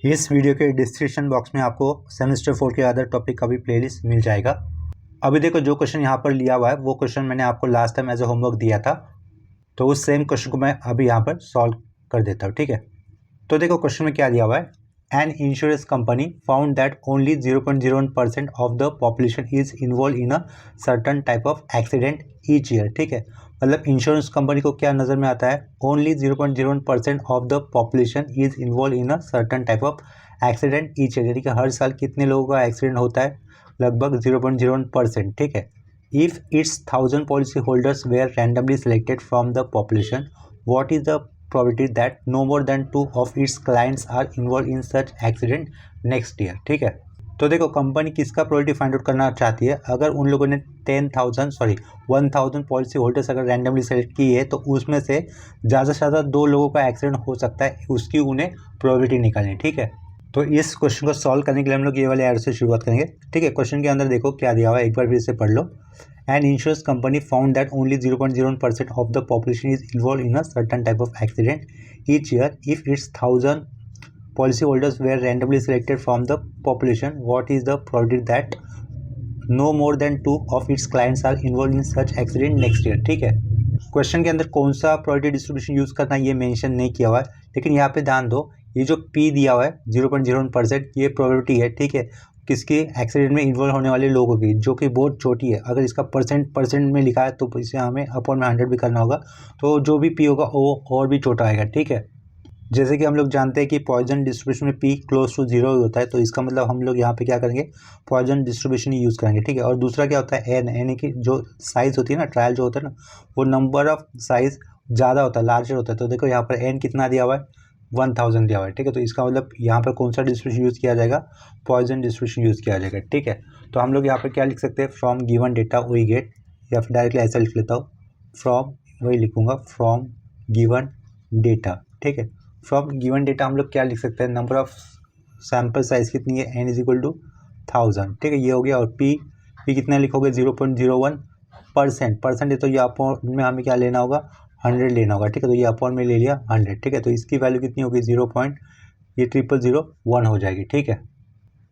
इस वीडियो के description box में आपको सेमेस्टर 4 के अदर टॉपिक का भी प्लेलिस्ट मिल जाएगा। अभी देखो जो क्वेश्चन यहाँ पर लिया हुआ है वो क्वेश्चन मैंने आपको last time as a homework दिया था, तो उस सेम क्वेश्चन को मैं अभी यहाँ पर सॉल्व कर देता हूँ। ठीक है, तो देखो क्वेश्चन में क्या दिया हुआ है। An insurance company found that only 0.01% of the population is involve in a certain type of accident each year. ठीक है, मतलब इंश्योरेंस कंपनी को क्या नज़र में आता है, only 0.01% of the population is involve in a certain type of accident each year, यानी कि हर साल कितने लोगों का एक्सीडेंट होता है, लगभग 0.01%। ठीक है, if it's 1000 policy holders were randomly selected from the population, what is the probability that no more than 2 of its clients are involved in such accident next year। ठीक है, तो देखो कंपनी किसका प्रोबेबिलिटी फाइंड आउट करना चाहती है। अगर उन लोगों ने 1000 पॉलिसी होल्डर्स अगर रैंडमली सेलेक्ट की है तो उसमें से ज़्यादा से ज़्यादा 2 लोगों का एक्सीडेंट हो सकता है, उसकी उन्हें प्रोबेबिलिटी निकालनी। ठीक है, तो इस क्वेश्चन को सॉल्व करने के लिए हम लोग ये वाले एरर से शुरुआत करेंगे। ठीक है, क्वेश्चन के अंदर देखो क्या दिया हुआ है, एक बार फिर से पढ़ लो। An insurance company found that only 0.01% of the population is involved in a certain type of accident each year. If its 1000 policyholders were randomly selected from the population, what is the probability that no more than 2 of its clients are involved in such accident next year। ठीक है, question के अंदर कौन सा probability distribution use करना ये mention नहीं किया हुआ है, लेकिन यहाँ पे ध्यान दो, ये जो P दिया हुआ है 0.01% ये प्रोबेबिलिटी है। ठीक है, किसके एक्सीडेंट में इन्वॉल्व होने वाले लोगों की, जो कि बहुत छोटी है। अगर इसका परसेंट में लिखा है तो इसे हमें अपॉन में 100 भी करना होगा, तो जो भी P होगा वो और भी छोटा आएगा। ठीक है, जैसे कि हम लोग जानते हैं कि पॉइजन डिस्ट्रीब्यूशन में P क्लोज टू 0 होता है, तो इसका मतलब हम लोग यहाँ पे क्या करेंगे, पॉइजन डिस्ट्रीब्यूशन ही यूज़ करेंगे। ठीक है, और दूसरा क्या होता है, N, यानी कि जो साइज़ होती है ना, ट्रायल जो होता है ना, वो नंबर ऑफ साइज़ ज़्यादा होता है, लार्जर होता है। तो देखो यहाँ पर N कितना दिया हुआ है, 1000 दिया हुआ है। ठीक है, तो इसका मतलब यहाँ पर कौन सा डिस्ट्रीब्यूशन यूज़ किया जाएगा, पॉइजन डिस्ट्रीब्यूशन यूज़ किया जाएगा। ठीक है, तो हम लोग यहाँ पर क्या लिख सकते हैं, from given data we get, या फिर डायरेक्टली ऐसा लिख लेता हूँ, फ्रॉम, वही लिखूँगा, फ्रॉम गिवन डेटा। ठीक है, फ्रॉम गिवन डेटा हम लोग क्या लिख सकते हैं, नंबर ऑफ सैम्पल साइज कितनी है, n इज इक्वल टू 1000। ठीक है, ये हो गया। और p कितना लिखोगे, 0.01%। है तो ये अपॉन में हमें क्या लेना होगा, 100 लेना होगा। ठीक है, तो ये अपॉन में ले लिया 100। ठीक है, तो इसकी वैल्यू कितनी होगी, 0.0001 हो जाएगी। ठीक है,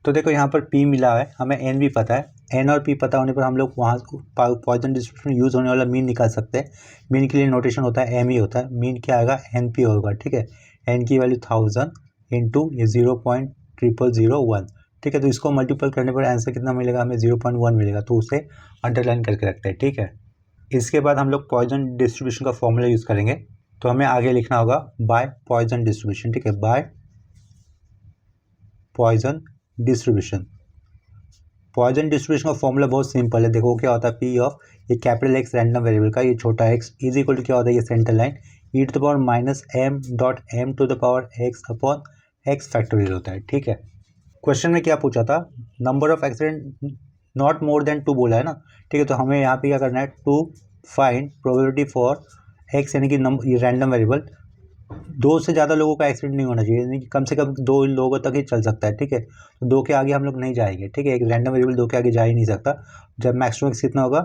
तो देखो यहाँ पर p मिला है, हमें n भी पता है। n और p पता होने पर हम लोग वहाँ पॉइजन डिस्ट्रीब्यूशन यूज़ होने वाला मीन निकाल सकते हैं। मीन के लिए नोटेशन होता है m ही होता है, मीन क्या आएगा, NP होगा। ठीक है, n की वैल्यू 1000 इंटू ये 0.0001। ठीक है, तो इसको मल्टीपल करने पर आंसर कितना मिलेगा, हमें 0.1 मिलेगा, तो उसे अंडरलाइन करके रखते हैं। ठीक है, इसके बाद हम लोग पॉइजन डिस्ट्रीब्यूशन का फॉर्मूला यूज़ करेंगे, तो हमें आगे लिखना होगा बाय पॉइजन डिस्ट्रीब्यूशन। ठीक है, by Poisson distribution. Poisson distribution का फॉर्मूला बहुत सिंपल है। देखो क्या होता है, पी ऑफ ये कैपिटल एक्स रैंडम वेरिएबल का, ये छोटा एक्स इज इक्वल टू क्या होता है, ये centre line E to the power minus m dot M to the power X upon X factorial होता है। ठीक है, क्वेश्चन में क्या पूछा था, number of accident not more than 2 बोला है ना। ठीक है, तो हमें यहाँ पे क्या करना है, to find probability for X, यानी कि नंबर, ये रैंडम वेरिएबल, 2 से ज़्यादा लोगों का एक्सीडेंट नहीं होना चाहिए, यानी कि कम से कम 2 लोगों तक ही चल सकता है। ठीक है, तो 2 के आगे हम लोग नहीं जाएंगे। ठीक है, एक रैंडम वेरिएबल 2 के आगे जा ही नहीं सकता, जब मैक्सिमम एक्स कितना होगा,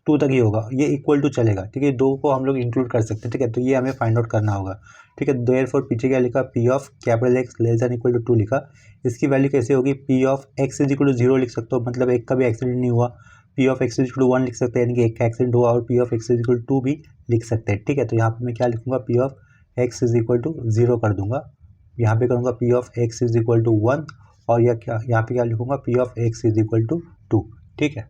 2 तक ही होगा, ये इक्वल टू चलेगा। ठीक है, 2 को हम लोग इंक्लूड कर सकते हैं। ठीक है, तो ये हमें फाइंड आउट करना होगा। ठीक है, देयरफॉर पीछे क्या लिखा, P of capital X less than equal to 2 लिखा। इसकी वैल्यू कैसे होगी, P of X is equal to 0 लिख सकते हो, मतलब एक का भी एक्सीडेंट नहीं हुआ। P of X is equal to 1 लिख सकते हैं, यानी कि एक का एक्सीडेंट हुआ, और P of X is equal to 2 भी लिख सकते हैं। ठीक है, तो यहाँ पर मैं क्या लिखूंगा, P of X is equal to 0 कर दूंगा, यहाँ पे करूँगा P of X is equal to 1, और यह क्या, यहाँ पे क्या लिखूंगा, P of X is equal to 2। ठीक है,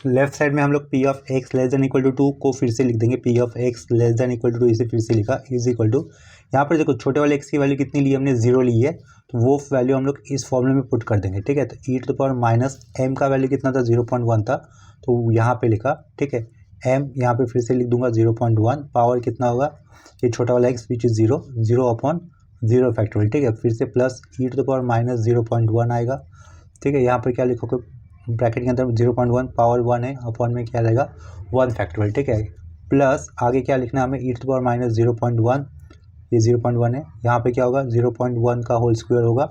तो लेफ्ट साइड में हम लोग P of X less than equal to 2 को फिर से लिख देंगे, P of X less than equal to 2 इसे फिर से लिखा, इज इक्वल टू, यहाँ पर देखो छोटे वाले एक्स की वैल्यू कितनी ली हमने, 0 ली है, तो वो वैल्यू हम लोग इस फॉर्मूले में पुट कर देंगे। ठीक है, तो e to the power minus m का वैल्यू कितना था, 0.1 था, तो यहाँ पे लिखा। ठीक है, एम यहाँ पे फिर से लिख दूंगा 0.1, पावर कितना होगा, ये छोटा वाला X which is 0 upon 0 factorial. ठीक है, फिर से plus E to the power minus 0.1 आएगा। ठीक है, यहाँ पर क्या लिखोगे, ब्रैकेट के अंदर 0.1 पावर 1 है, अपॉन में क्या रहेगा, 1 फैक्टोरियल। ठीक है, प्लस आगे क्या लिखना है हमें, ई टू द पावर माइनस 0.1, ये 0.1 है, यहाँ पे क्या होगा, 0.1 का होल स्क्वायर होगा,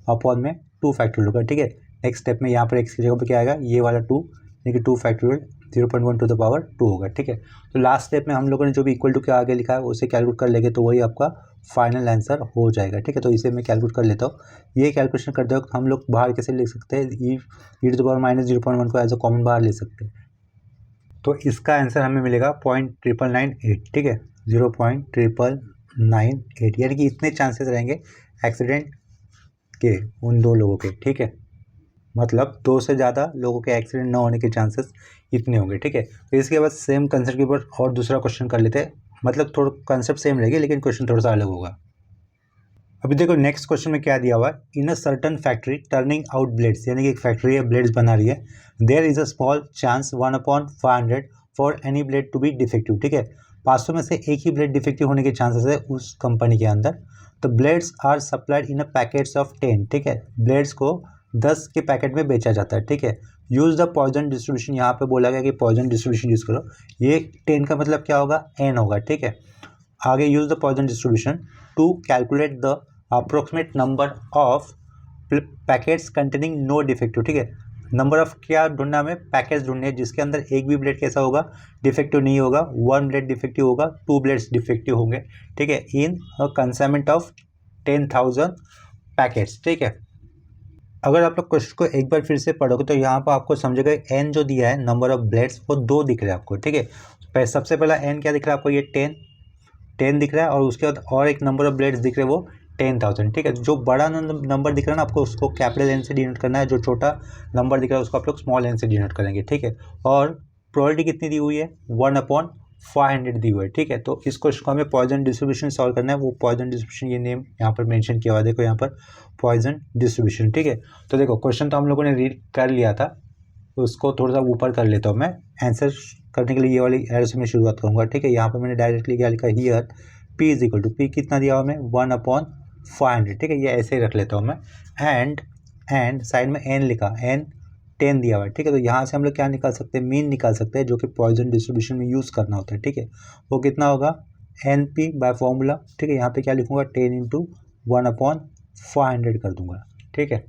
अपॉन में 2 फैक्टोरियल होगा। ठीक है, नेक्स्ट स्टेप में यहाँ पर एक्स की जगह पर क्या आएगा, ये वाला 2, यानी कि 2 फैक्टोरियल 0.1 टू द पावर 2 होगा। ठीक है, तो लास्ट स्टेप में हम लोगों ने जो भी इक्वल टू के आगे लिखा है उसे कैलकुलेट कर लेंगे, तो वही आपका फाइनल आंसर हो जाएगा। ठीक है, तो इसे मैं कैलकुलेट कर लेता हूँ। ये कैलकुलेशन करते वक्त हम लोग बाहर कैसे लिख सकते हैं, e⁻−0.1 को एज अ कॉमन बाहर ले सकते हैं। तो इसका आंसर हमें मिलेगा 0.998। ठीक है, 0.998, यानी कि इतने चांसेस रहेंगे एक्सीडेंट के उन दो लोगों के। ठीक है, मतलब 2 से ज़्यादा लोगों के एक्सीडेंट ना होने के चांसेस इतने होंगे। ठीक है, तो इसके बाद सेम कंसेप्ट के ऊपर और दूसरा क्वेश्चन कर लेते हैं। मतलब थोड़ा कंसेप्ट सेम रहेगी लेकिन क्वेश्चन थोड़ा सा अलग होगा। अभी देखो नेक्स्ट क्वेश्चन में क्या दिया हुआ है, in a certain factory turning out blades, यानी कि एक फैक्ट्री है ब्लेड्स बना रही है। There is a small chance 1/500 for any blade to be defective. ठीक है, 500 में से एक ही ब्लेड डिफेक्टिव होने के चांसेस है उस कंपनी के अंदर। तो blades are supplied in a packets of 10। ठीक है, ब्लेड्स को 10 के पैकेट में बेचा जाता है। ठीक है, यूज़ द पॉइजन डिस्ट्रीब्यूशन, यहाँ पे बोला गया कि पॉइजन डिस्ट्रीब्यूशन यूज़ करो। ये 10 का मतलब क्या होगा, n होगा। ठीक है, आगे use the Poisson distribution to calculate the approximate number of packets containing no defective. ठीक है, नंबर ऑफ क्या ढूंढना, हमें पैकेट्स ढूंढने हैं जिसके अंदर एक भी ब्लेड कैसा होगा, डिफेक्टिव नहीं होगा। 1 ब्लेड डिफेक्टिव होगा, 2 ब्लेड्स डिफेक्टिव होंगे। ठीक है, in a consignment of 10,000 packets. ठीक है, अगर आप लोग क्वेश्चन को एक बार फिर से पढ़ोगे तो यहाँ पर आपको समझेगा एन जो दिया है नंबर ऑफ ब्लेड्स वो 2 दिख रहे हैं आपको। ठीक है, सबसे पहला एन क्या दिख रहा है आपको, ये 10 दिख रहा है, और उसके बाद और एक नंबर ऑफ ब्लेड्स दिख रहे हैं वो 10,000। ठीक है, जो बड़ा नंबर दिख रहा है ना आपको, उसको कैपिटल एन से डिनोट करना है, जो छोटा नंबर दिख रहा है उसको आप लोग स्मॉल एन से डिनोट करेंगे। ठीक है, और प्रोबेबिलिटी कितनी दी हुई है, 1/500 दी हुई है। ठीक है, तो इस क्वेश्चन को हमें पॉइजन डिस्ट्रीब्यूशन सॉल्व करना है। वो पॉइजन डिस्ट्रीब्यूशन, ये नेम यहाँ पर मेंशन किया हुआ है, देखो यहाँ पर पॉइजन डिस्ट्रीब्यूशन। ठीक है, तो देखो क्वेश्चन तो हम लोगों ने रीड कर लिया था, उसको थोड़ा सा ऊपर कर लेता हूँ मैं। आंसर करने के लिए ये वाली एरो से मैं शुरुआत करूँगा। ठीक है, यहाँ पर मैंने डायरेक्टली क्या लिखा, here P is equal to, P कितना दिया हुआ मैं 1/500। ठीक है, ये ऐसे ही रख लेता हूँ मैं। एंड साइड में n लिखा, n 10 दिया हुआ है। ठीक है, तो यहाँ से हम लोग क्या निकाल सकते हैं, मीन निकाल सकते हैं, जो कि पॉइजन डिस्ट्रीब्यूशन में यूज़ करना होता है। ठीक है, वो कितना होगा, NP बाय फॉर्मूला। ठीक है, यहाँ पे क्या लिखूँगा, 10 × 1/500 कर दूंगा। ठीक है,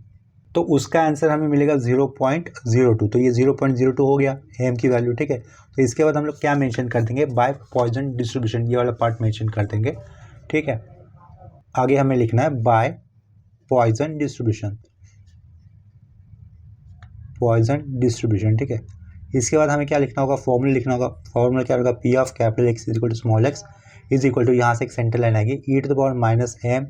तो उसका आंसर हमें मिलेगा 0.02। तो ये 0.02 हो गया एम की वैल्यू। ठीक है, तो इसके बाद हम लोग क्या मेंशन कर देंगे, बाय पॉइजन डिस्ट्रीब्यूशन, ये वाला पार्ट मेंशन कर देंगे। ठीक है, आगे हमें लिखना है by Poisson distribution, Poisson distribution. ठीक है, इसके बाद हमें क्या लिखना होगा, फॉर्मूला लिखना होगा। फॉर्मूला क्या होगा, P of capital X is equal to small x is equal to, यहाँ से एक सेंटर लाइन आएगी, e⁻−m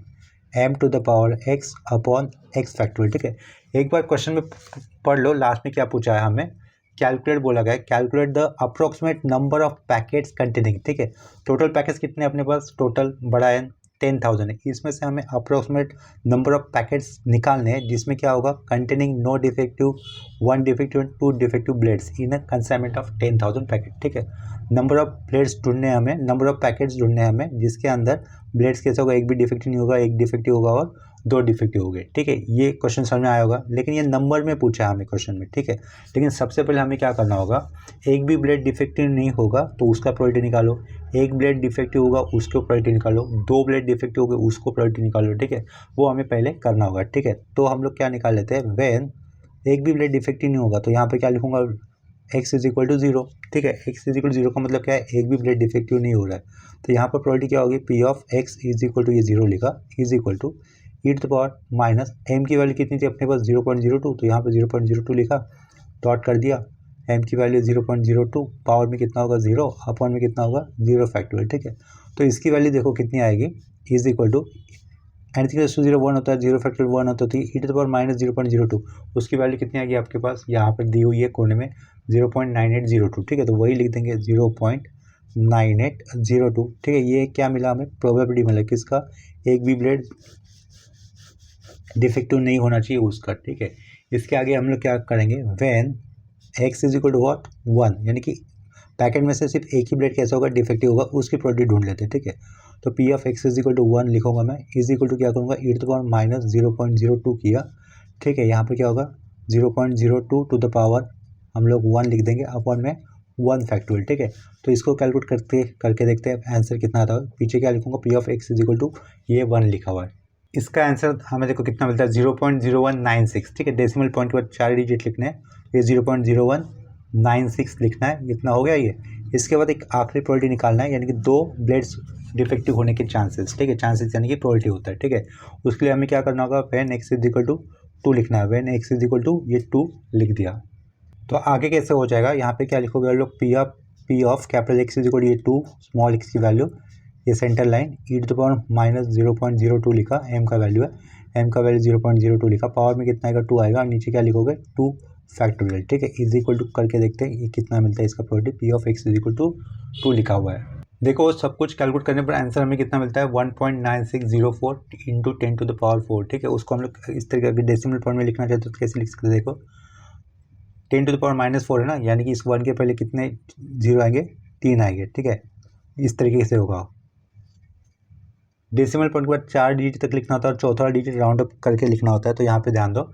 m⁴x upon x factorial. ठीक है, एक बार क्वेश्चन में पढ़ लो, लास्ट में क्या पूछा है हमें, कैलकुलेट बोला गया है, calculate the approximate number of packets containing. ठीक है, टोटल पैकेट्स कितने अपने पास, टोटल बड़ा है 10,000 है, इसमें से हमें अप्रोक्सीमेट नंबर ऑफ पैकेट्स निकालने हैं जिसमें क्या होगा, containing no defective, 1 defective and 2 defective blades in a consignment of 10,000 packet. ठीक है, नंबर ऑफ ब्लेड्स ढूंढने हैं हमें, नंबर ऑफ पैकेट्स ढूंढने हैं हमें जिसके अंदर ब्लेड्स कैसे होगा, एक भी डिफेक्टिव नहीं होगा, एक डिफेक्टिव होगा और 2 डिफेक्टिव हो गए। ठीक है, ये क्वेश्चन समझ में आया होगा, लेकिन ये नंबर में पूछा है हमें क्वेश्चन में। ठीक है, लेकिन सबसे पहले हमें क्या करना होगा, एक भी ब्लेड डिफेक्टिव नहीं होगा तो उसका प्रोबेबिलिटी निकालो, एक ब्लेड डिफेक्टिव होगा उसको प्रोबेबिलिटी निकालो, 2 ब्लेड डिफेक्टिव हो गए उसको प्रोबेबिलिटी निकालो। ठीक है, वो हमें पहले करना होगा। ठीक है, तो हम लोग क्या निकाल लेते हैं, व्हेन एक भी ब्लेड डिफेक्टिव नहीं होगा, तो यहाँ पे क्या लिखूंगा, x इज इक्वल टू 0। ठीक है, x इज इक्वल टू 0 का मतलब क्या है, एक भी ब्लेड डिफेक्टिव नहीं हो रहा है, तो यहाँ पर प्रोबेबिलिटी क्या होगी, P of x is equal to, ये 0 लिखा, इज इक्वल टू e⁻−m की वैल्यू कितनी थी अपने पास, 0.02, तो यहाँ पे 0.02 लिखा, डॉट कर दिया, m की वैल्यू 0.02, पावर में कितना होगा 0, अपॉन में कितना होगा 0 फैक्टोरियल। ठीक है, तो इसकी वैल्यू देखो कितनी आएगी, is equal to, anything to 0 1 होता है, 0 फैक्टोरियल 1 होता है, e⁻−0.02, उसकी वैल्यू कितनी आएगी आपके पास, यहाँ पर दी हुई है कोने में 0.9802। ठीक है, तो वही लिख देंगे 0.9802। ठीक है, ये क्या मिला हमें, प्रोबेबिलिटी मिला किसका, एक भी ब्लेड डिफेक्टिव नहीं होना चाहिए उसका। ठीक है, इसके आगे हम लोग क्या करेंगे, when x is equal to what 1, यानी कि पैकेट में से सिर्फ एक ही ब्लेड कैसा होगा, डिफेक्टिव होगा, उसकी प्रोबेबिलिटी ढूंढ लेते हैं। ठीक है, तो P of x is equal to 1 लिखूंगा मैं, इज इक्वल टू क्या करूँगा, e⁻−0.02 किया। ठीक है, यहाँ पर क्या होगा 0.02 टू द पावर हम लोग 1 लिख देंगे, अपॉन में 1 फैक्टोरियल। ठीक है, तो इसको कैलकुलेट करके देखते हैं आंसर कितना आता है। पीछे क्या लिखूंगा, P of x is equal to, ये 1 लिखा हुआ है, इसका आंसर हमें देखो कितना मिलता है, 0.0196। ठीक है, डेसिमल पॉइंट के बाद 4 डिजिट लिखने हैं, ये 0.0196 लिखना है, इतना हो गया ये। इसके बाद एक आखिरी प्रोबेबिलिटी निकालना है, यानी कि 2 ब्लेड्स डिफेक्टिव होने के चांसेस, ठीक है, चांसेस यानी कि प्रोबेबिलिटी होता है, ठीक है। उसके लिए हमें क्या करना होगा, when x is equal to 2 लिखना है, when x is equal to ये 2 लिख दिया। तो आगे कैसे हो जाएगा, यहाँ पे क्या लिखोगे आप लोग, P of capital X is equal to ये 2 स्मॉल x की वैल्यू, ये सेंटर लाइन e⁻−0.02 लिखा, m का वैल्यू है, m का वैल्यू 0.02 लिखा, पावर में कितना आएगा 2 आएगा, और नीचे क्या लिखोगे 2 फैक्टोरियल, ठीक है, इज इक्वल टू करके देखते हैं ये कितना मिलता है इसका product, P of X is equal to 2 लिखा हुआ है। देखो सब कुछ कैलकुलेट करने पर आंसर हमें कितना मिलता है 1.9604 इंटू 10 टू द पावर 4, ठीक है। उसको हम लोग इस तरीके के डेसिमल पॉइंट में लिखना चाहते हो तो कैसे लिख सकते हैं, देखो 10 टू द पावर -4 है ना, यानी कि इस 1 के पहले कितने जीरो आएंगे, 3 आएंगे, ठीक है, इस तरीके से होगा। डेसिमल पॉइंट के बाद 4 डिजिट तक लिखना होता है और चौथा डिजिट राउंड अप करके लिखना होता है। तो यहाँ पे ध्यान दो,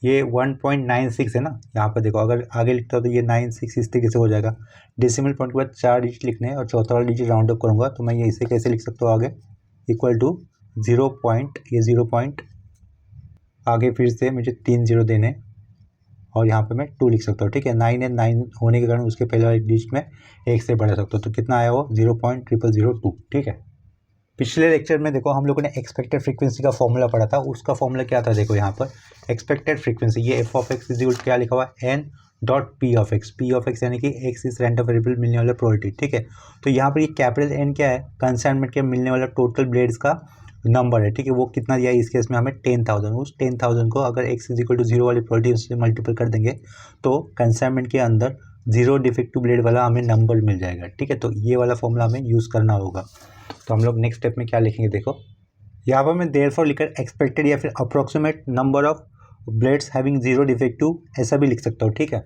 ये 1.96 है ना, यहाँ पर देखो अगर आगे लिखता हो तो ये 96 इस तरीके से हो जाएगा। डेसिमल पॉइंट के बाद 4 डिजिट लिखने हैं और चौथा डिजिट राउंड अप करूँगा, तो मैं ये इसे कैसे लिख सकता हूँ आगे, इक्वल टू 0 पॉइंट, ये 0 पॉइंट आगे फिर से मुझे 3 0 देने और यहाँ पे मैं 2 लिख सकता हूँ, ठीक है। 9 है, 9 होने के कारण उसके पहले वाले डिजिट में 1 से बढ़ा सकता हूँ, तो कितना आया वो 0.0002, ठीक है। पिछले लेक्चर में देखो हम लोगों ने एक्सपेक्टेड फ्रीक्वेंसी का फॉर्मूला पढ़ा था, उसका फॉर्मूला क्या था, देखो यहाँ पर एक्सपेक्टेड फ्रीक्वेंसी, ये F of X is equal क्या लिखा हुआ है, N dot P of X यानी कि एक्स इस रैंडम वेरिएबल मिलने वाला प्रोबेबिलिटी, ठीक है। तो यहाँ पर ये कैपिटल एन क्या है, कंसाइनमेंट के मिलने वाला टोटल ब्लेड्स का नंबर है, ठीक है, वो कितना दिया है, इस केस में हमें 10,000, उस 10,000 को अगर एक्स इज इक्वल टू 0 वाली प्रोबेबिलिटी उससे मल्टीपल कर देंगे तो कंसाइनमेंट के अंदर 0 डिफेक्टिव ब्लेड वाला हमें नंबर मिल जाएगा, ठीक है। तो ये वाला फॉर्मूला हमें यूज़ करना होगा। तो हम लोग नेक्स्ट स्टेप में क्या लिखेंगे, देखो यहाँ पर मैं देयरफॉर लिखकर एक्सपेक्टेड या फिर approximate number of blades having 0 defective ऐसा भी लिख सकता हूँ, ठीक है।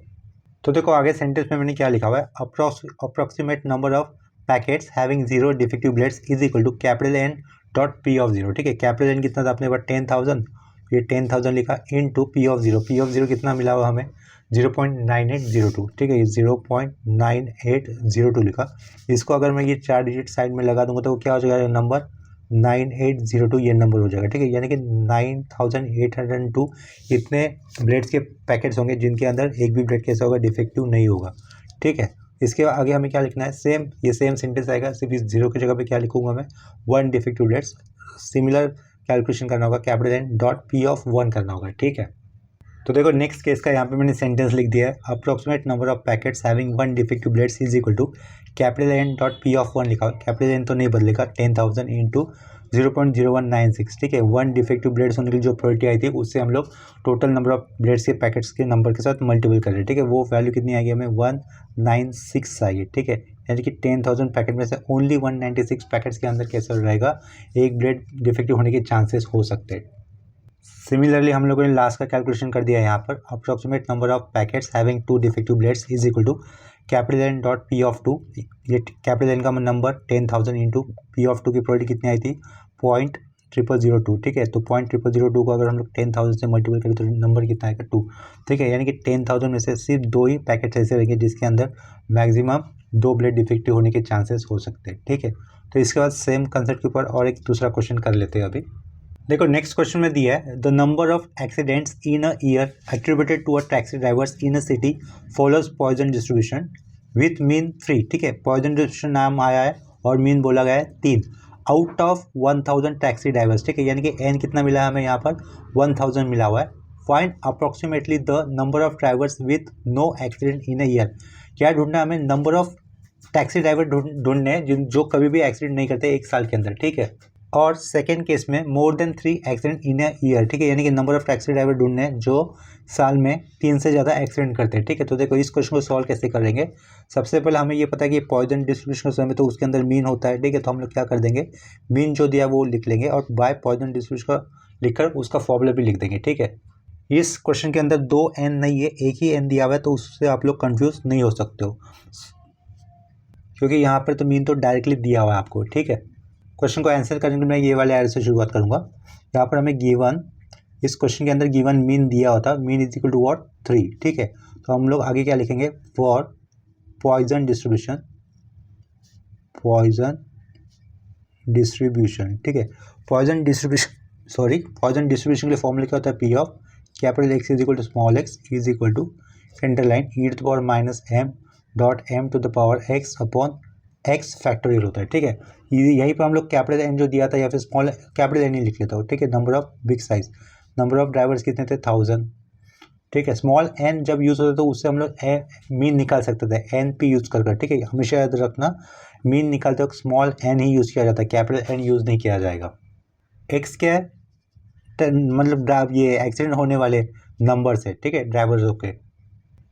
तो देखो आगे सेंटेंस में मैंने क्या लिखा हुआ है, approximate number of packets having 0 defective blades is equal to capital N dot P of 0, ठीक है। कैपिटल एन कितना था अपने पास 10,000, ये 10,000 लिखा इन टू पी ऑफ 0 कितना मिला हुआ हमें 0.9802, ठीक है, ये 0.9802 लिखा। इसको अगर मैं ये 4 डिजिट साइड में लगा दूंगा तो वो क्या हो जाएगा नंबर 9802, ये नंबर हो जाएगा, ठीक है, यानी कि 9802 इतने ब्लेड्स के पैकेट्स होंगे जिनके अंदर एक भी ब्लेड कैसा होगा डिफेक्टिव नहीं होगा, ठीक है। इसके आगे हमें क्या लिखना है, सेम ये सेम सेंटेंस आएगा, सिर्फ इस 0 की जगह पे क्या लिखूंगा मैं 1 डिफेक्टिव ब्लेड्स, सिमिलर कैलकुलेशन करना होगा, capital N dot P of 1 करना होगा, ठीक है। तो देखो नेक्स्ट केस का यहाँ पे मैंने सेंटेंस लिख दिया है, approximate number of packets having 1 defective blades is equal to capital N dot P of 1 लिखा, कैपिटल एन तो नहीं बदलेगा, 10,000 इंटू 0.0196, ठीक है। 1 डिफेक्टिव ब्लेड्स होने की जो प्रोबेबिलिटी आई थी उससे हम लोग टोटल नंबर ऑफ ब्लेड्स के पैकेट्स के नंबर के साथ मल्टीपल कर रहे हैं, ठीक है। वो वैल्यू कितनी आएगी हमें 196 आई है, ठीक है, यानी कि 10,000 पैकेट में से ओनली 196 पैकेट्स के अंदर कैसा रहेगा एक ब्लेड डिफेक्टिव होने के चांसेस हो सकते हैं। सिमिलरली हम लोगों ने लास्ट का कैलकुलेशन कर दिया है यहाँ पर, approximate number of packets having 2 defective blades is equal to capital N dot P of 2, ये कैपिटल एन का नंबर 10,000 इंटू पी ऑफ 2 की प्रोबेबिलिटी कितनी आई थी 0.0002, ठीक है। तो 0.0002 को अगर हम लोग 10,000 से मल्टीपल करें तो नंबर कितना आएगा 2, ठीक है, यानी कि 10,000 में से सिर्फ 2 ही पैकेट्स ऐसे रहेंगे जिसके अंदर मैक्सिमम 2 ब्लेड डिफेक्टिव होने के चांसेस हो सकते हैं, ठीक है। तो इसके बाद सेम कंसेप्ट के ऊपर और एक दूसरा क्वेश्चन कर लेते हैं अभी। देखो नेक्स्ट क्वेश्चन में दिया है, the number of accidents in a year attributed to a taxi drivers in a city follows Poisson distribution with mean 3, ठीक है, पॉइजन डिस्ट्रीब्यूशन नाम आया है और मीन बोला गया है 3 आउट ऑफ 1000 टैक्सी ड्राइवर्स, ठीक है, यानी कि एन कितना मिला है हमें यहाँ पर 1000 मिला हुआ है। Find approximately the number of drivers with no accident in a year, क्या ढूंढना है हमें नंबर ऑफ टैक्सी ड्राइवर ढूंढने जो कभी भी एक्सीडेंट नहीं करते एक साल के अंदर, ठीक है। और सेकेंड केस में मोर than 3 accident in a year, ठीक है, यानी कि नंबर ऑफ टैक्सी ड्राइवर ढूंढने जो साल में 3 से ज़्यादा एक्सीडेंट करते हैं, ठीक है। तो देखो इस क्वेश्चन को सॉल्व कैसे करेंगे, सबसे पहले हमें ये पता है कि पॉइजन डिस्ट्रीब्यूशन के समय तो उसके अंदर मीन होता है, ठीक है, तो हम लोग क्या कर देंगे मीन जो दिया वो लिख लेंगे और बाय पॉइजन डिस्ट्रीब्यूशन का लिखकर उसका फॉर्मूला भी लिख देंगे, ठीक है। इस क्वेश्चन के अंदर 2 एन नहीं है, एक ही एन दिया हुआ है, तो उससे आप लोग कन्फ्यूज नहीं हो सकते हो क्योंकि यहाँ पर तो मीन तो डायरेक्टली दिया हुआ है आपको, ठीक है। क्वेश्चन को आंसर करने के लिए मैं ये वाले एरर से शुरुआत करूंगा। यहाँ पर हमें गिवन, इस क्वेश्चन के अंदर गिवन मीन दिया होता, mean is equal to what 3, ठीक है। तो हम लोग आगे क्या लिखेंगे फॉर पॉइजन डिस्ट्रीब्यूशन, ठीक है, पॉइजन डिस्ट्रीब्यूशन के लिए फॉर्मूला क्या होता है P of capital X is equal to small X is equal to centre line e⁻m dot M to the power X upon X factorial होता है, ठीक है। यहीं पर हम लोग कैपिटल एन जो दिया था या फिर स्मॉल कैपिटल एन ही लिख लेता हूँ, ठीक है। Number of big size, number of drivers कितने थे 1000, ठीक है। स्मॉल एन जब यूज़ होता है तो उससे हम लोग मीन निकाल सकते थे एन पी यूज़ कर, ठीक है। हमेशा याद रखना मीन निकालते वक्त स्मॉल एन ही यूज़ किया जाता है, कैपिटल एन यूज़ नहीं किया जाएगा। एक्स क्या है, मतलब ये एक्सीडेंट होने वाले नंबर्स है, ठीक है, ड्राइवर्स के।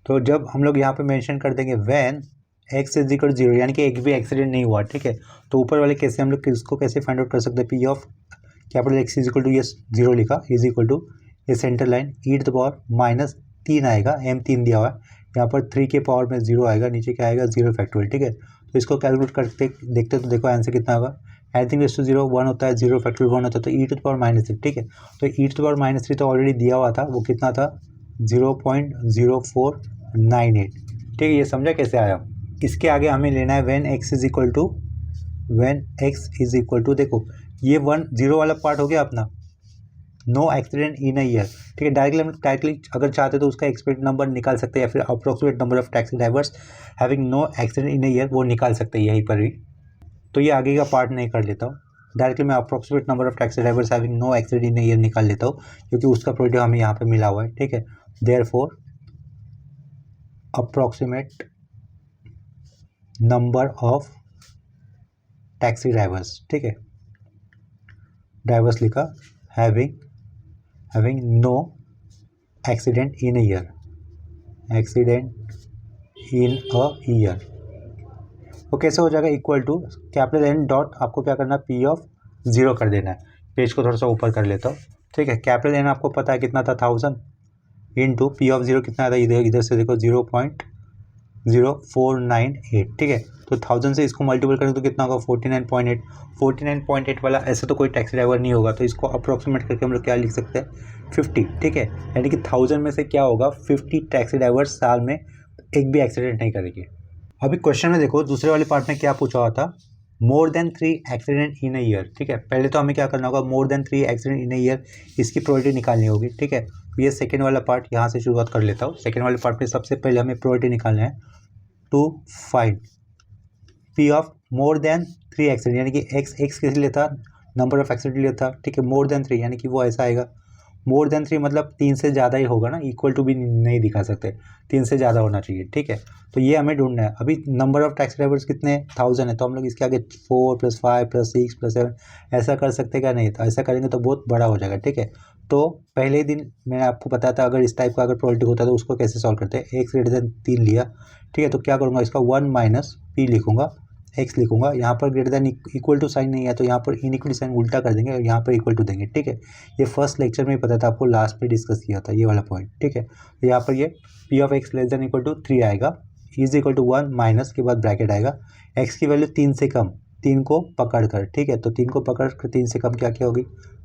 तो जब हम लोग यहाँ पे मेंशन कर देंगे व्हेन एक्स इज इक्वल 0, यानी कि एक भी एक्सीडेंट नहीं हुआ, ठीक है। तो ऊपर वाले कैसे हम लोग किसको कैसे फाइंड आउट कर सकते हैं, P of capital X is equal to ये 0 लिखा इज इक्वल टू ये centre line E to the power minus 3 आएगा, एम 3 दिया हुआ है, यहाँ पर 3 के पावर में 0 आएगा, नीचे क्या आएगा 0 फैक्टोरियल, ठीक है। तो इसको कैलकुलेट करते देखते तो देखो आंसर कितना होगा, एनीथिंग रेस टू 0 1 होता है, 0 फैक्टोरियल 1 होता है, तो ई टू द पावर -3, ठीक है। तो ई टू द पावर -3 तो ऑलरेडी दिया हुआ था, वो कितना था 0.0498, ठीक है। ये समझा कैसे आया। इसके आगे हमें लेना है when X is equal to देखो ये 10 वाला पार्ट हो गया अपना, no accident in a year, ठीक है। डायरेक्टली अगर चाहते तो उसका एक्सपेक्टेड नंबर निकाल सकते हैं या फिर approximate number of taxi drivers having no accident in a year वो निकाल सकते हैं यहीं पर भी। तो ये आगे का पार्ट नहीं कर लेता हूँ, डायरेक्टली मैं approximate number of taxi drivers having no accident in a year निकाल लेता हूँ, क्योंकि उसका प्रोडक्ट हमें यहाँ पे मिला हुआ है, ठीक है। Therefore approximate number of taxi drivers, ठीक है, ड्राइवर्स लिखा having no accident in a year, वो कैसे हो जाएगा, equal to capital N dot आपको क्या करना है पी ऑफ 0 कर देना है। पेज को थोड़ा सा ऊपर कर लेता हूँ, ठीक है। कैपिटल एन आपको पता है कितना था 1000 इंटू पी ऑफ 0 कितना था, इधर से देखो 0.0498, ठीक है। तो 1000 से इसको मल्टीपल करें तो कितना होगा 49.8 वाला ऐसे तो कोई टैक्सी ड्राइवर नहीं होगा, तो इसको अप्रोक्सीमेट करके हम लोग क्या लिख सकते हैं 50, ठीक है। यानी कि 1000 में से क्या होगा 50 टैक्सी ड्राइवर साल में एक भी एक्सीडेंट नहीं करेंगे। अभी क्वेश्चन में देखो दूसरे वाले पार्ट में क्या पूछा हुआ था, मोर than 3 accident in a year, ठीक है। पहले तो हमें क्या करना होगा मोर than 3 accident in a year इसकी प्रोबेबिलिटी निकालनी होगी, ठीक है। ये सेकेंड वाला पार्ट यहाँ से शुरुआत कर लेता हूँ। सेकेंड वाले पार्ट में सबसे पहले हमें प्रोबेबिलिटी निकालना है to find P of more than 3 accident, यानी कि एक्स किस लिए था, नंबर ऑफ एक्सीडेंट लिए था, ठीक है। मोर देन 3 यानी कि वो ऐसा आएगा, मोर देन 3 मतलब 3 से ज़्यादा ही होगा ना, इक्वल टू भी नहीं दिखा सकते, 3 से ज़्यादा होना चाहिए, ठीक है। तो ये हमें ढूंढना है। अभी नंबर ऑफ टैक्सी ड्राइवर्स कितने 1000 है, तो हम लोग इसके आगे 4 + 5 + 6 + 7 ऐसा कर सकते क्या, नहीं, तो ऐसा करेंगे तो बहुत बड़ा हो जाएगा, ठीक है। तो पहले ही दिन मैंने आपको बताया था अगर इस टाइप का अगर प्रोबेबिलिटी होता है तो उसको कैसे सॉल्व करते हैं, एक्स ग्रेटर देन 3 लिया, ठीक है। तो क्या करूँगा इसका 1 माइनस पी लिखूंगा, एक्स लिखूंगा, यहाँ पर greater than equal to sign नहीं है तो यहाँ पर इनइक्वलिटी साइन उल्टा कर देंगे और यहाँ पर इक्वल टू देंगे, ठीक है। ये फर्स्ट लेक्चर में ही पता था आपको, लास्ट पे डिस्कस किया था ये वाला पॉइंट, ठीक है। तो यहाँ पर ये P of X less than equal to 3 आएगा, इज इक्वल टू 1 माइनस के बाद ब्रैकेट आएगा, एक्स की वैल्यू 3 से कम, 3 को पकड़ कर, ठीक है। तो 3 को पकड़ कर 3 से कम क्या क्या होगी,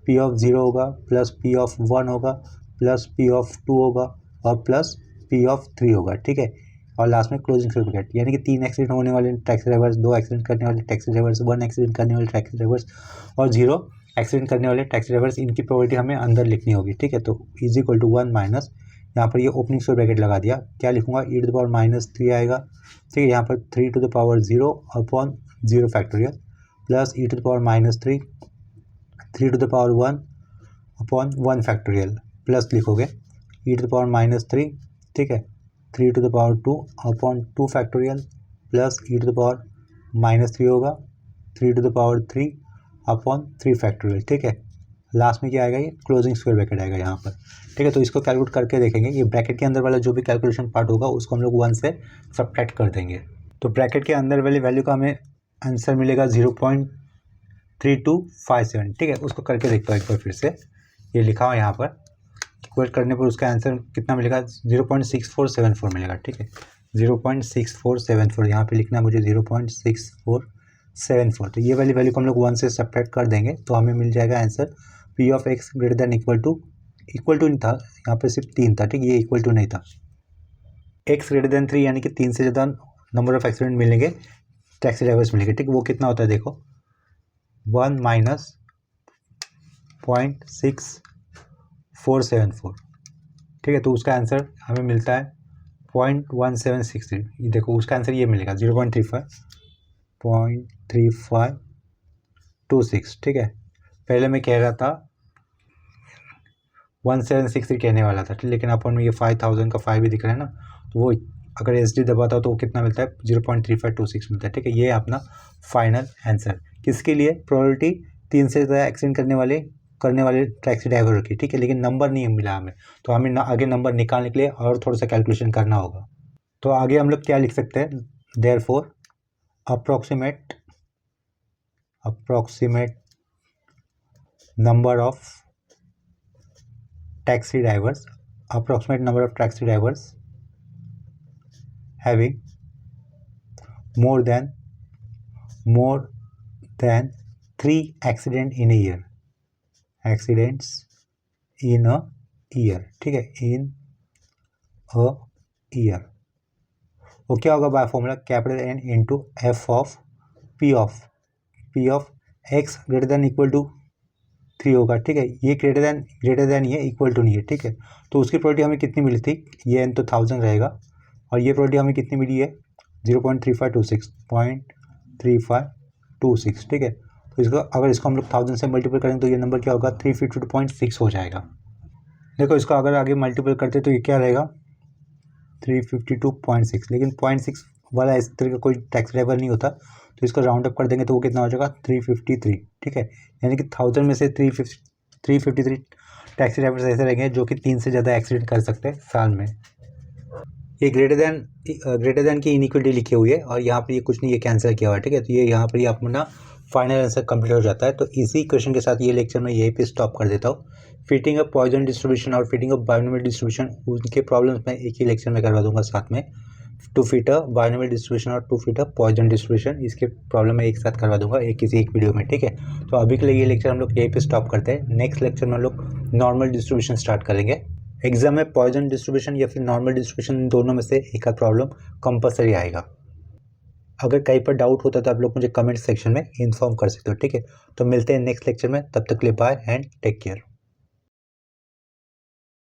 पी ऑफ 0 होगा प्लस पी ऑफ 1 होगा प्लस पी ऑफ 2 होगा और प्लस पी ऑफ 3 होगा, ठीक है। और लास्ट में क्लोजिंग ब्रैकेट, यानी कि 3 एक्सीडेंट होने वाले टैक्सी ड्राइवर्स, 2 एक्सीडेंट करने वाले टैक्सी ड्राइवर्स, 1 एक्सीडेंट करने वाले टैक्सी ड्राइवर्स और 0 एक्सीडेंट करने वाले टैक्सी ड्राइवर्स, इनकी प्रोबेबिलिटी हमें अंदर लिखनी होगी, ठीक है। तो इज इक्वल टू 1 माइनस, यहाँ पर ये ओपनिंग स्क्वायर ब्रैकेट लगा दिया, क्या लिखूंगा ई टू द पावर -3 आएगा, ठीक है। यहाँ पर 3 to the power 0 upon 0 factorial plus E to the power -3 3 to the power 1 upon 1 factorial plus लिखोगे ई टू द पावर -3, ठीक है, 3 to the power 2 upon 2 factorial plus E to the power -3 होगा 3 to the power 3 upon 3 factorial, ठीक है। Last में क्या आएगा, ये क्लोजिंग स्क्वायर ब्रैकेट आएगा यहाँ पर, ठीक है। तो इसको कैलकुलेट करके देखेंगे, ये ब्रैकेट के अंदर वाला जो भी कैलकुलेशन पार्ट होगा उसको हम लोग 1 से सब्ट्रैक्ट कर देंगे। तो ब्रैकेट के अंदर वाली वैल्यू का हमें आंसर मिलेगा 0.3257, ठीक है। उसको करके देखता हूँ एक बार फिर से, ये लिखा हुआ यहाँ पर, इक्वेट करने पर उसका आंसर कितना मिलेगा 0.6474 मिलेगा, ठीक है। 0.6474 यहाँ पे लिखना है मुझे 0.6474, तो ये वाली वैल्यू को हम लोग 1 से सब्ट्रैक्ट कर देंगे तो हमें मिल जाएगा answer P of X greater than equal to नहीं था, यहाँ पे सिर्फ 3 था, ठीक, ये इक्वल टू नहीं था, एक्स ग्रेटर देन 3 यानी कि 3 से ज़्यादा नंबर ऑफ एक्सीडेंट मिलेंगे, टैक्सी ड्राइवर्स मिलेंगे, ठीक। वो कितना होता है देखो 1 माइनस 0.6474, ठीक है। तो उसका आंसर हमें मिलता है 0.1763, ये देखो उसका आंसर ये मिलेगा 0.3526, ठीक है। पहले मैं कह रहा था 1763 कहने वाला था, लेकिन अपन में ये 5000 का 5 भी दिख रहा है ना, तो वो अगर SD दबाता हो तो वो कितना मिलता है 0.3526 मिलता है, ठीक है। ये है अपना फाइनल आंसर। किसके लिए? प्रोबेबिलिटी 3 से ज़्यादा एक्सीडेंट करने वाले टैक्सी ड्राइवर की, ठीक है, लेकिन नंबर नहीं मिला हमें, तो हमें आगे नंबर निकालने के लिए और थोड़ा सा कैलकुलेशन करना होगा। तो आगे हम लोग क्या लिख सकते हैं? Therefore approximate number of taxi drivers having more than 3 accidents in a year, ठीक है, in a year। वो क्या होगा by formula? Capital N into F of P of x greater than equal to 3 होगा, ठीक है। ये ग्रेटर देन ये इक्वल टू नहीं है, ठीक है। तो उसकी प्रोबेबिलिटी हमें कितनी मिली थी? ये n तो 1000 रहेगा, और ये प्रोबेबिलिटी हमें कितनी मिली है? 0.3526, ठीक है। तो अगर इसको हम लोग 1000 से मल्टीपल करें तो ये नंबर क्या होगा? 352.6 हो जाएगा। देखो इसको अगर आगे मल्टीपल करते तो ये क्या रहेगा? 352.6, लेकिन 0.6 वाला इस तरह का कोई टैक्सी ड्राइवर नहीं होता, तो इसको राउंड अप कर देंगे तो वो कितना हो जाएगा? 353, ठीक है। यानी कि 1000 में से 353 टैक्सी ड्राइवर्स ऐसे रहेंगे जो कि 3 से ज़्यादा एक्सीडेंट कर सकते हैं साल में। ये ग्रेटर देन की इनइक्वलिटी लिखी हुई है, और यहाँ पर ये कुछ नहीं, ये कैंसिल किया हुआ है, ठीक है। तो ये यहाँ पर ये अपना फाइनल आंसर कंप्लीट हो जाता है। तो इसी क्वेश्चन के साथ ये लेक्चर मैं यहीं पे स्टॉप कर देता हूँ। फिटिंग ऑफ पॉइजन डिस्ट्रीब्यूशन और फिटिंग ऑफ बायनोमियल डिस्ट्रीब्यूशन, उनके प्रॉब्लम्स मैं एक ही लेक्चर में करवा दूंगा साथ में। To fit a binomial distribution और to fit a Poisson distribution, इसके प्रॉब्लम मैं एक साथ करवा दूंगा किसी एक वीडियो में, ठीक है। तो अभी के लिए ये लेक्चर हम लोग यहीं पे स्टॉप करते हैं। नेक्स्ट लेक्चर में हम लोग नॉर्मल डिस्ट्रीब्यूशन स्टार्ट करेंगे। एग्जाम में पॉइजन डिस्ट्रीब्यूशन या फिर नॉर्मल डिस्ट्रीब्यूशन, दोनों में से एक का प्रॉब्लम कंपलसरी आएगा। अगर कहीं पर डाउट होता है तो आप लोग मुझे कमेंट सेक्शन में इन्फॉर्म कर सकते हो, ठीक है। तो मिलते हैं नेक्स्ट लेक्चर में, तब तक के लिए बाय एंड टेक केयर।